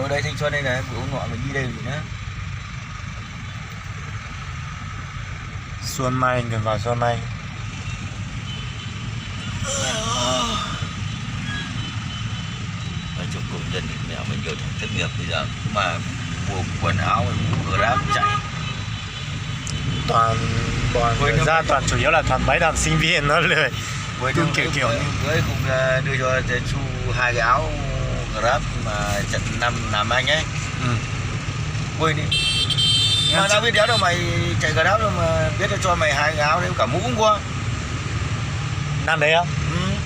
ở đây Thanh Xuân đây này, bữa nọ mình đi đây gì nữa. Xuân Mai, gần vào Xuân Mai. Nói chung công nhân thì mèo mình nhiều thất nghiệp bây giờ mà mua quần áo mua Grab chạy. Toàn ra toàn chủ yếu là toàn mấy thằng sinh viên nó lười. Với Tương kiểu với cũng đưa cho Chu 2 cái áo Grab mà trận năm làm anh ấy. Quên đi. Mà tao biết đéo đâu mày chạy Grab đâu mà biết cho mày 2 cái áo đấy cả mũ cũng qua. Đang đấy á?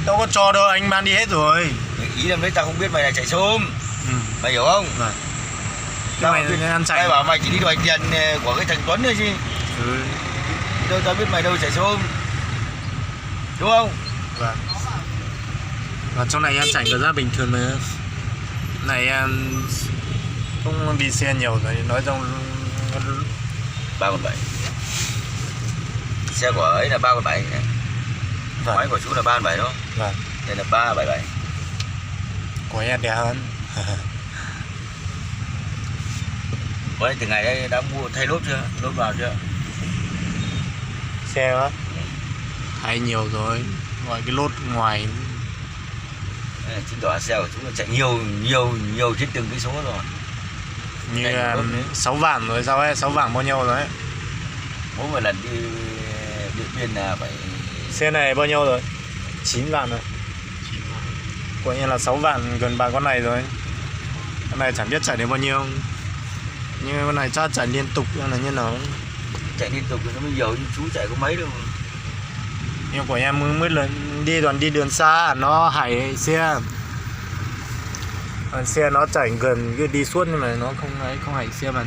Đâu có cho đâu, anh mang đi hết rồi. Ý là đấy tao không biết mày là chạy xôm. Mày hiểu không? Vâng. Tao mày ăn chạy. Tao bảo mày chỉ đi đòi tiền của cái thằng Tuấn thôi chứ. Đâu tao biết mày đâu chạy xôm. Đúng không? Vâng. Và trong này em chạy ra bình thường mà. Này em không đi xe nhiều rồi, nói trong 317. Xe của ấy là 317 này. Vâng. Máy của chú là 317 đó. Vâng. Đây là 377. Của em đẹp hơn. Mới từ ngày đây đã mua thay lốp chưa? Lốp vào chưa? Xe á? Thay nhiều rồi. Ngoài cái lốt ngoài. Chứng tỏ xe của chúng là chạy nhiều trên từng cái số rồi. Như 6 vạn rồi sao ấy? 6 vạn bao nhiêu rồi ấy? Mỗi một lần đi Điện Biên là phải. Xe này bao nhiêu rồi? 9 vạn rồi. Coi như là 6 vạn gần bằng con này rồi. Con này chẳng biết chạy đến bao nhiêu. Nhưng con này chắc chạy liên tục là như nào. Chạy liên tục thì nó mới nhiều chứ chú chạy có mấy đâu. Nhưng của em mới lần đi toàn đi đường xa nó hại xe. Xe nó chạy gần cứ đi suốt nhưng mà nó không hại xe mà.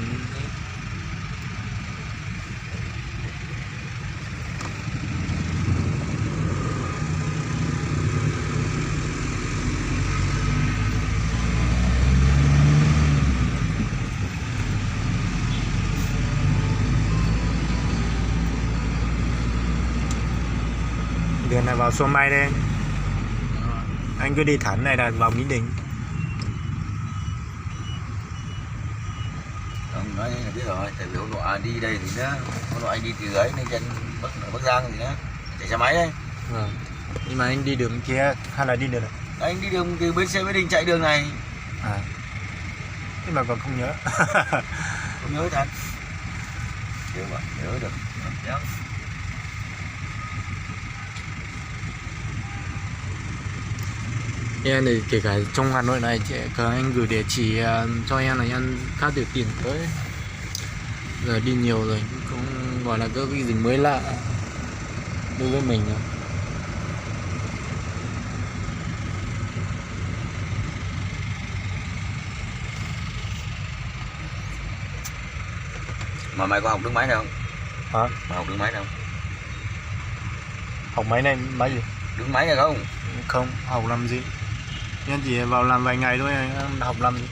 Đường này vào Xuân Mai đây. Anh cứ đi thẳng này là vào Mỹ Đình. Không, nói là biết rồi, tại vì hôm nọ đi đây thì nữa, hôm nọ anh đi từ ấy lên trên Bắc Giang thì nữa, chạy xe máy đấy. Vâng. Nhưng mà anh đi đường kia hay là đi đường này? Anh đi đường từ bến xe Mỹ Đình chạy đường này. À. Nhưng mà còn không nhớ. Không nhớ thật. Nhớ mà, nhớ được. Nhớ. Em thì kể cả trong Hà Nội này cả anh gửi địa chỉ cho em là em khá được tiền tới. Giờ đi nhiều rồi cũng gọi là cái gì mới lạ đối với mình rồi. Mà mày có học đứng máy nào không? Hả? Mày học đứng máy nào không? Học máy này máy gì? Đứng máy này không? Không, học làm gì? Em chỉ vào làm vài ngày thôi, em học làm gì?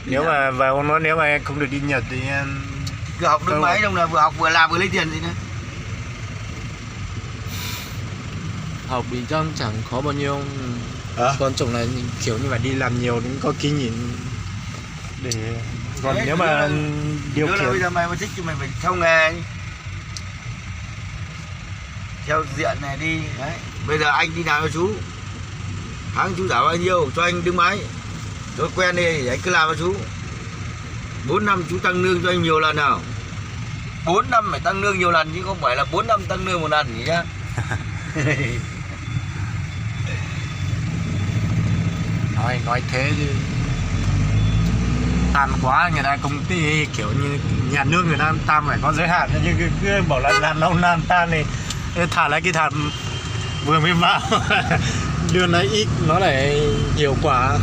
Nếu mà vào nó nếu mà em không được đi Nhật thì em cứ học đứng máy đâu là vừa học vừa làm vừa lấy tiền gì nữa. học thì chẳng khó bao nhiêu. Quan trọng là kiểu như phải đi làm nhiều cũng có kinh nghiệm để còn đấy, nếu mà điều khiển bây giờ mày mà thích thì mày phải theo nghề, theo diện này đi đấy. Bây giờ anh đi làm cho chú, tháng chú trả bao nhiêu cho anh đứng máy cho quen đi thì anh cứ làm cho chú. 4 năm chú tăng lương cho anh nhiều lần nào, 4 năm phải tăng lương nhiều lần chứ không phải là 4 năm tăng lương một lần nhỉ nhá. nói thế chứ tan quá, người ta công ty kiểu như nhà nước người ta tan phải có giới hạn, nhưng cứ bảo là làm lâu năm tan thì thả lại cái thằng vừa mới vào lương nó ít nó lại nhiều quá.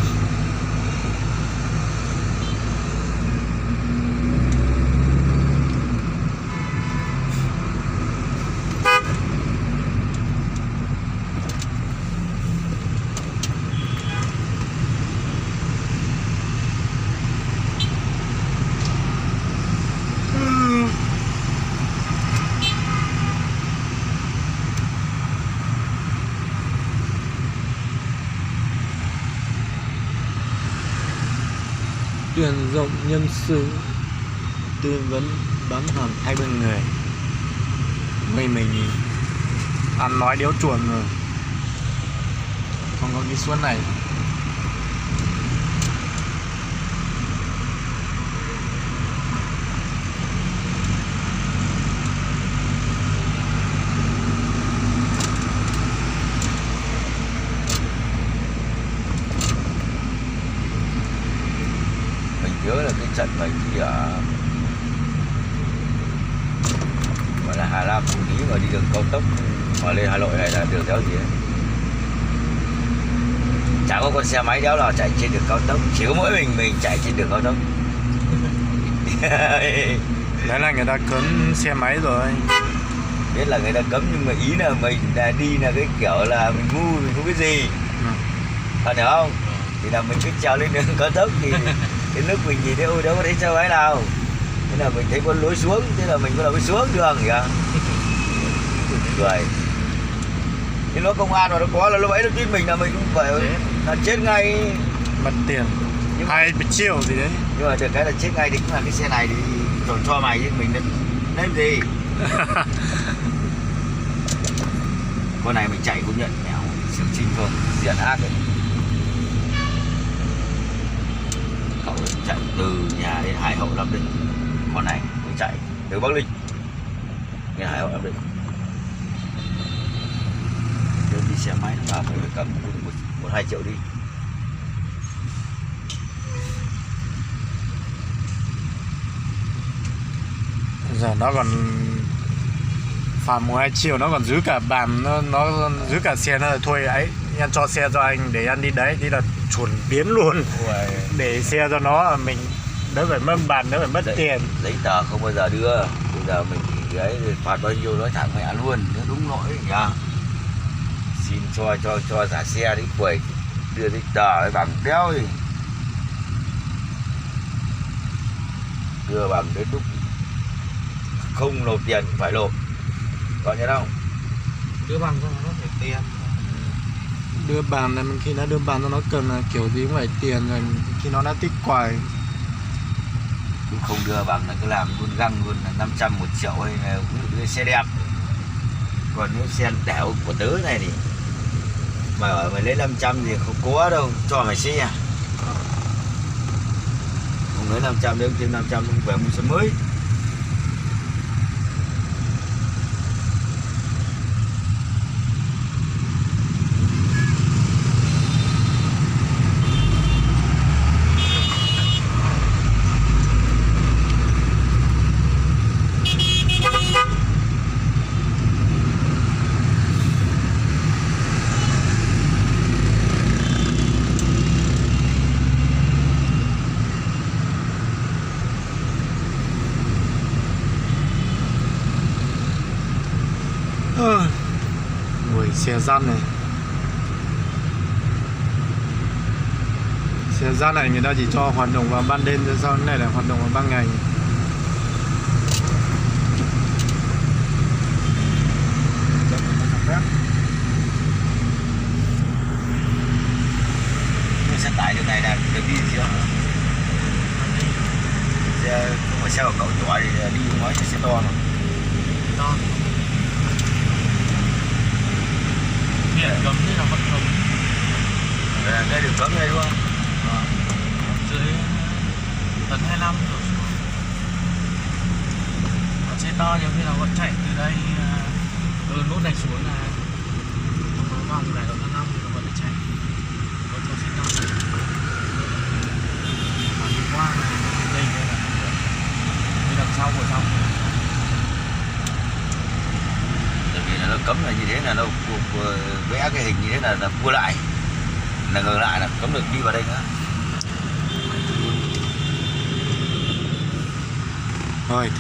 tuyển dụng nhân sự, tư vấn bán hàng hai bên người. Mình ăn nói đéo chuồn rồi, không có cái suất này. Nhớ là cái trận mình thì ở gọi là Hà Lam Phú Lý mà đi đường cao tốc mà lên Hà Nội này là đường đéo gì ấy. Chả có con xe máy đéo nào chạy trên đường cao tốc, chỉ có mỗi mình chạy trên đường cao tốc. Đấy là người ta cấm xe máy rồi. Biết là người ta cấm nhưng mà ý là mình là đi là cái kiểu là mình ngu, mình không biết gì. Bạn hiểu không? Thì là mình cứ trèo lên đường cao tốc thì đến lúc mình nhìn thấy ôi đâu có thấy xe máy nào, thế là mình thấy có lối xuống, thế là mình bắt đầu mới xuống đường kìa. Rồi nhưng nó công an mà nó có là lúc ấy nó tin mình là mình cũng phải là chết ngay, Mất tiền 20 triệu gì đấy. nhưng mà được cái là chết ngay thì cũng là cái xe này thì cho mày chứ mình nên gì. Con này mình chạy cũng nhận mèo siêu trinh không diện ác đấy. Cậu chạy từ nhà đến Hải Hậu Nam Định, con này mình chạy từ Bắc Ninh đến Hải Hậu Nam Định. Nếu đi xe máy nó vào phải cầm 1-2 triệu đi. Giờ nó còn phạt 1-2 triệu, nó còn giữ cả bàn, nó giữ cả xe, nó là thôi ấy anh cho xe cho anh để anh đi đấy thì là chuẩn biến luôn. Ui. Để xe cho nó, mình đỡ phải mất bàn, đỡ phải mất tiền. Giấy tờ không bao giờ đưa, bây giờ mình thì ấy phạt bao nhiêu nói thẳng mẹ luôn, nó đúng lỗi nhá. Xin cho giả xe đến quầy đưa giấy tờ bằng đéo gì, đưa bằng đến lúc không nộp tiền phải nộp, có nhớ không? đưa bằng cho nó phải tiền. Đưa bàn này, khi nó đưa bàn cho nó cần là kiểu gì cũng phải tiền, rồi khi nó đã tích quài. Chứ không đưa bằng là cứ làm luôn găng luôn là 500 1 triệu hay là cái xe đẹp. Còn những xe đẻo của tớ này thì mà ở mày lấy 500 thì không có đâu cho mày xe. Không lấy 500 nếu thêm 500 không về mua xe mới. Mùi xe gian này. Xe gian này người ta chỉ cho hoạt động vào ban đêm thôi, sao cái này là hoạt động vào ban ngày. Xe tải đường này là được đi chưa? Xe không phải xe của cậu nhỏ thì đi không nói xe to mà. To. Biển cấm thế là vẫn cấm. Đây đường cấm đây đúng không? Dưới tấn 25 rồi. Còn xe to nhiều khi là vẫn chạy từ đây nút này xuống là nó vòng này độ 55 thì nó vẫn chạy. Còn cho xe to. Còn đi qua này đây là đi đằng sau của trong. Tại vì nó cấm là như thế là nó vẽ cái hình như thế là cua lại, là ngược lại là cấm được đi vào đây nữa. Rồi